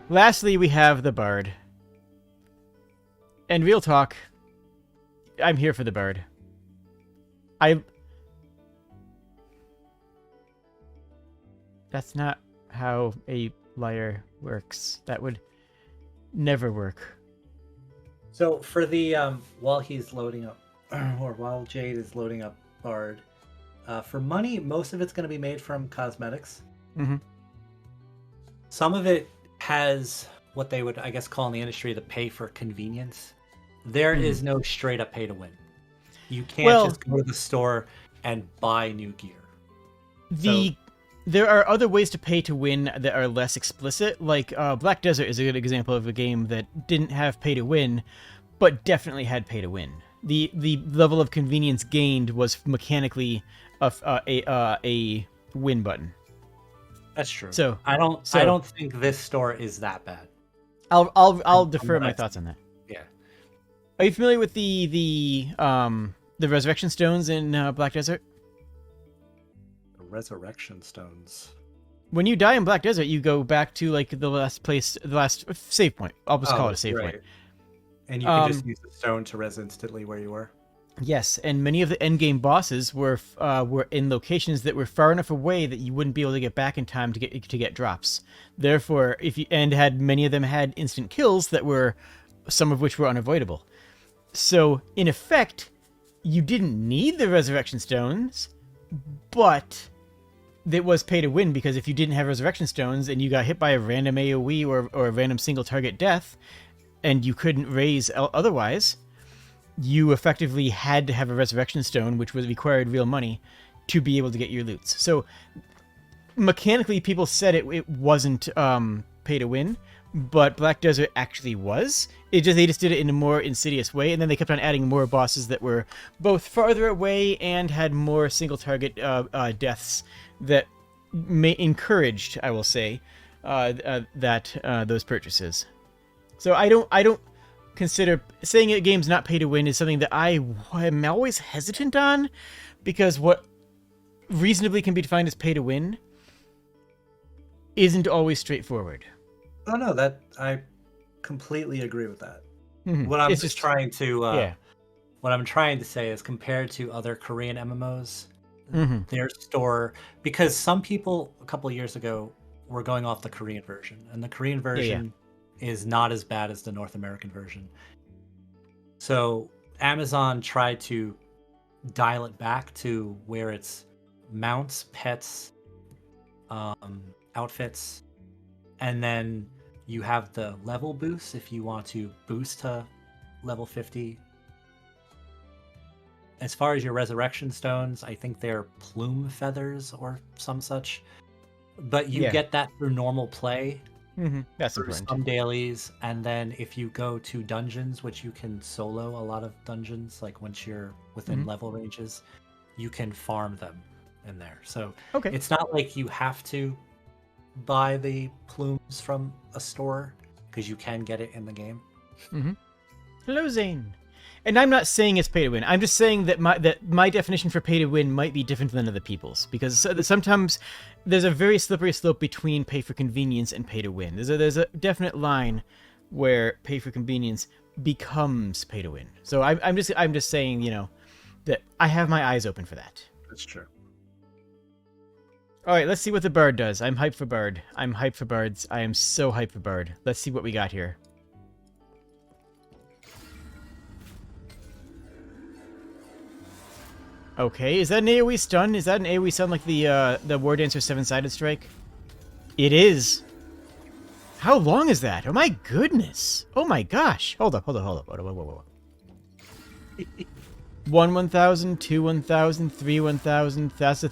Lastly, we have the Bard. And real talk, I'm here for the Bard. That's not how a lyre works. That would never work. So for the while he's loading up, or while Jade is loading up Bard, for money, most of it's going to be made from cosmetics. Mm-hmm. Some of it has what they would, I guess, call in the industry the pay for convenience. There is no straight up pay to win. You can't just go to the store and buy new gear. There are other ways to pay to win that are less explicit. Like Black Desert is a good example of a game that didn't have pay to win, but definitely had pay to win. The level of convenience gained was mechanically a win button. That's true. So I don't think this store is that bad. I'll defer my thoughts on that. Yeah. Are you familiar with the resurrection stones in Black Desert? The resurrection stones. When you die in Black Desert, you go back to like the last save point. I'll just call it a save point. And you can just use the stone to res instantly where you were. Yes, and many of the endgame bosses were in locations that were far enough away that you wouldn't be able to get back in time to get drops. Therefore, many of them had instant kills that were, some of which were unavoidable. So in effect, you didn't need the resurrection stones, but it was pay to win, because if you didn't have resurrection stones and you got hit by a random AoE or a random single target death, and you couldn't raise otherwise, you effectively had to have a resurrection stone, which required real money, to be able to get your loots. So mechanically, people said it wasn't pay to win, but Black Desert actually was. They just did it in a more insidious way, and then they kept on adding more bosses that were both farther away and had more single target deaths that encouraged, I will say, those purchases. So I don't consider saying a game's not pay to win is something that I am always hesitant on, because what reasonably can be defined as pay to win isn't always straightforward. Oh no, that I completely agree with that. Mm-hmm. What I'm what I'm trying to say is, compared to other Korean MMOs, their store, because some people a couple of years ago were going off the Korean version, and the Korean version is not as bad as the North American version. So Amazon tried to dial it back to where it's mounts, pets, outfits, and then you have the level boost if you want to boost to level 50. As far as your resurrection stones, I think they're plume feathers or some such. But you get that through normal play. Mm-hmm. That's through important. some dailies, and then if you go to dungeons, which you can solo a lot of dungeons, like once you're within level ranges, you can farm them in there. So it's not like you have to buy the plumes from a store, because you can get it in the game. Mm-hmm. Hello, Zane. And I'm not saying it's pay to win. I'm just saying that my definition for pay to win might be different than other people's, because sometimes there's a very slippery slope between pay for convenience and pay to win. There's a definite line where pay for convenience becomes pay to win. So I'm just saying, that I have my eyes open for that. That's true. All right, let's see what the Bard does. I'm hyped for Bard. I'm hyped for Bards. I am so hyped for Bard. Let's see what we got here. Okay, is that an AoE stun? Is that an AoE stun like the War Dancer 7-sided strike? It is. How long is that? Oh my goodness. Oh my gosh. Hold up. Whoa. 1 1000, 2 1000, 3 1000. That's a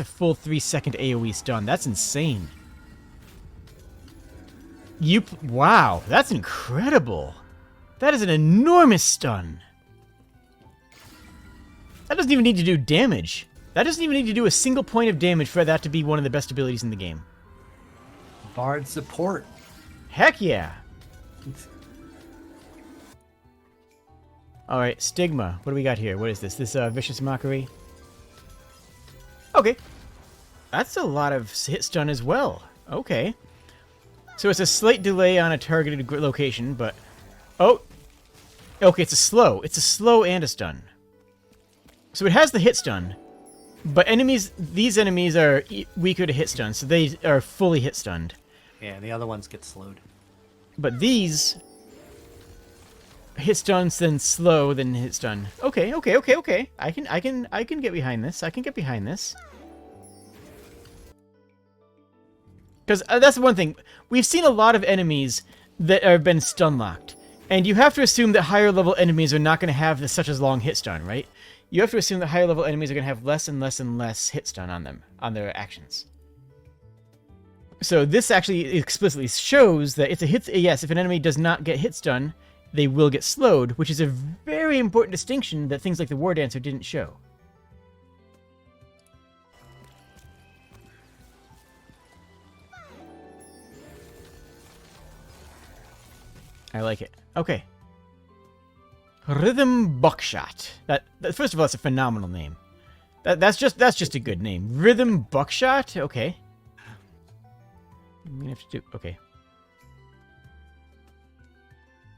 full 3-second AoE stun. That's insane. Wow, that's incredible. That is an enormous stun. That doesn't even need to do damage. That doesn't even need to do a single point of damage for that to be one of the best abilities in the game. Bard support. Heck yeah. Alright, Stigma. What do we got here? What is this? This Vicious Mockery? Okay. That's a lot of hit stun as well. Okay. So it's a slight delay on a targeted location, but... Oh! Okay, it's a slow. It's a slow and a stun. So it has the hit stun, but these enemies are weaker to hit stun, so they are fully hit stunned. Yeah, the other ones get slowed. But these... hit stuns, then slow, then hit stun. Okay. I can get behind this. I can get behind this. Because that's the one thing. We've seen a lot of enemies that have been stun locked. And you have to assume that higher level enemies are not going to have such as long hit stun, right? You have to assume that higher level enemies are going to have less and less and less hit stun on them, on their actions. So this actually explicitly shows that it's a hit. Yes, if an enemy does not get hit stun, they will get slowed, which is a very important distinction that things like the War Dancer didn't show. I like it. Okay. Rhythm Buckshot. That first of all, that's a phenomenal name. That's just a good name. Rhythm Buckshot? Okay. I'm gonna have to do... Okay.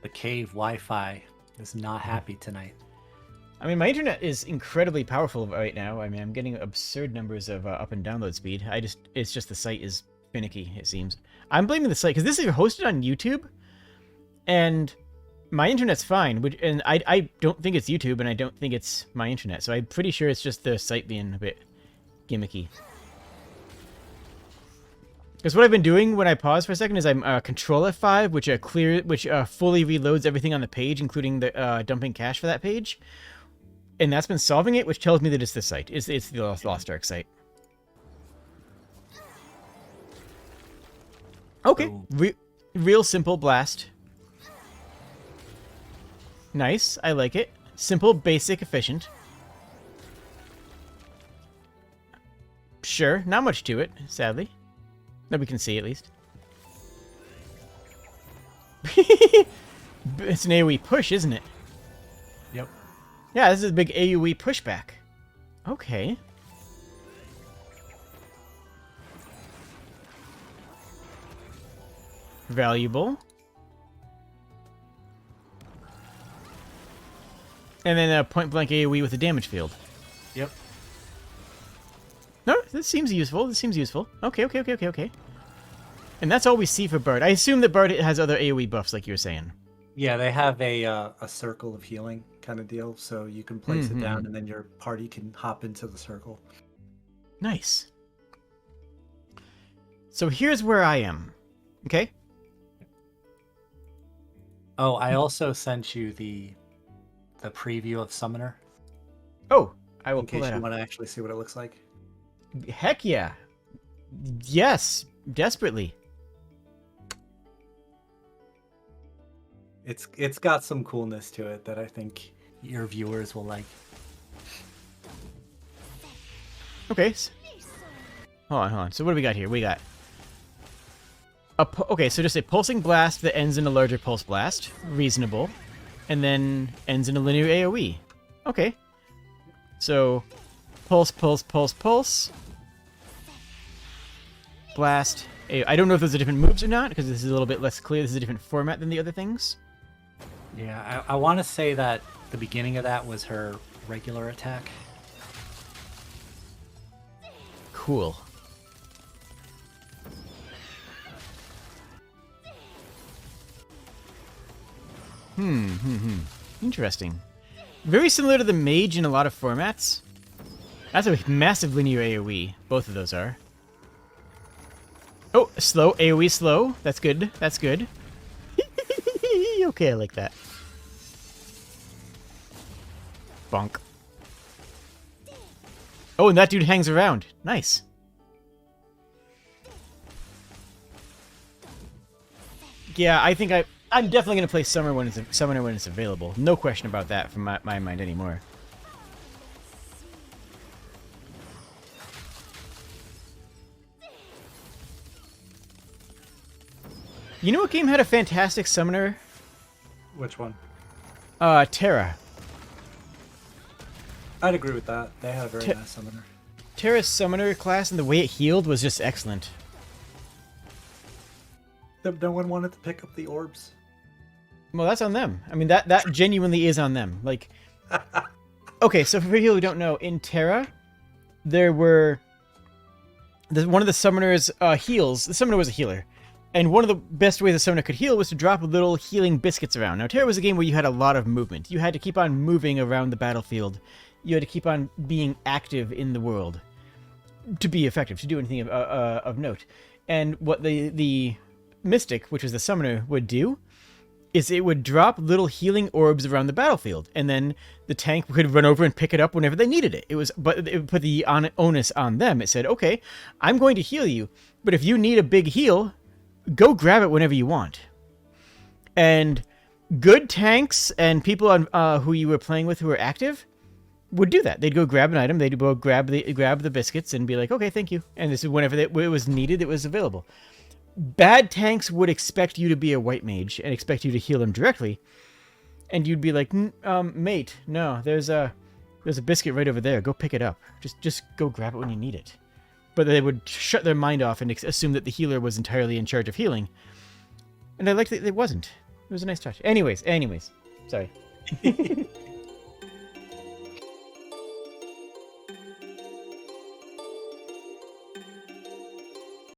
The cave Wi-Fi is not happy tonight. I mean, my internet is incredibly powerful right now. I mean, I'm getting absurd numbers of up and download speed. It's just the site is finicky, it seems. I'm blaming the site, because this is hosted on YouTube, and my internet's fine, and I don't think it's YouTube, and I don't think it's my internet, so I'm pretty sure it's just the site being a bit gimmicky. Because what I've been doing when I pause for a second is I'm Control F5, which fully reloads everything on the page, including the dumping cache for that page, and that's been solving it, which tells me that it's this site. It's the Lost Ark site. Okay, real simple blast. Nice, I like it. Simple, basic, efficient. Sure, not much to it, sadly. That we can see, at least. It's an AoE push, isn't it? Yep. Yeah, this is a big AoE pushback. Okay. Valuable. And then a point-blank AoE with a damage field. Yep. No, this seems useful. This seems useful. Okay. And that's all we see for Bard. I assume that Bard has other AoE buffs, like you were saying. Yeah, they have a circle of healing kind of deal, so you can place it down, and then your party can hop into the circle. Nice. So here's where I am. Okay? Oh, I also sent you the preview of Summoner. Oh, I will in pull case that you up. want to actually see what it looks like. Heck yeah. Yes, desperately. It's got some coolness to it that I think your viewers will like. Okay. Hold on. So what do we got here? We got okay, so just a pulsing blast that ends in a larger pulse blast. Reasonable. And then ends in a linear AoE. Okay. So pulse. Blast. I don't know if those are different moves or not, because this is a little bit less clear. This is a different format than the other things. Yeah, I want to say that the beginning of that was her regular attack. Cool. Interesting. Very similar to the mage in a lot of formats. That's a massive linear AoE. Both of those are. Oh, slow. AoE slow. That's good. That's good. Okay, I like that. Bonk. Oh, and that dude hangs around. Nice. Yeah, I think I'm definitely going to play Summoner when it's available. No question about that from my mind anymore. You know what game had a fantastic Summoner? Which one? Terra. I'd agree with that. They had a very nice Summoner. Terra's Summoner class and the way it healed was just excellent. that no one wanted to pick up the orbs. Well, that's on them. I mean, that genuinely is on them. Like, okay, so for people who don't know, in Terra, there were one of the summoners heals. The summoner was a healer, and one of the best ways a summoner could heal was to drop little healing biscuits around. Now, Terra was a game where you had a lot of movement. You had to keep on moving around the battlefield. You had to keep on being active in the world to be effective, to do anything of note. And what the mystic, which was the summoner, would do is it would drop little healing orbs around the battlefield, and then the tank could run over and pick it up whenever they needed it. But it would put the onus on them. It said, okay, I'm going to heal you, but if you need a big heal, go grab it whenever you want. And good tanks and people on who you were playing with who were active would do that. They'd go grab an item, they'd go grab the biscuits and be like, okay, thank you. And this is whenever it was needed, it was available. Bad tanks would expect you to be a white mage and expect you to heal them directly, and you'd be like, mate, no, there's a biscuit right over there. Go pick it up. Just go grab it when you need it. But they would shut their mind off and assume that the healer was entirely in charge of healing. And I liked that it wasn't. It was a nice touch. Anyways, sorry.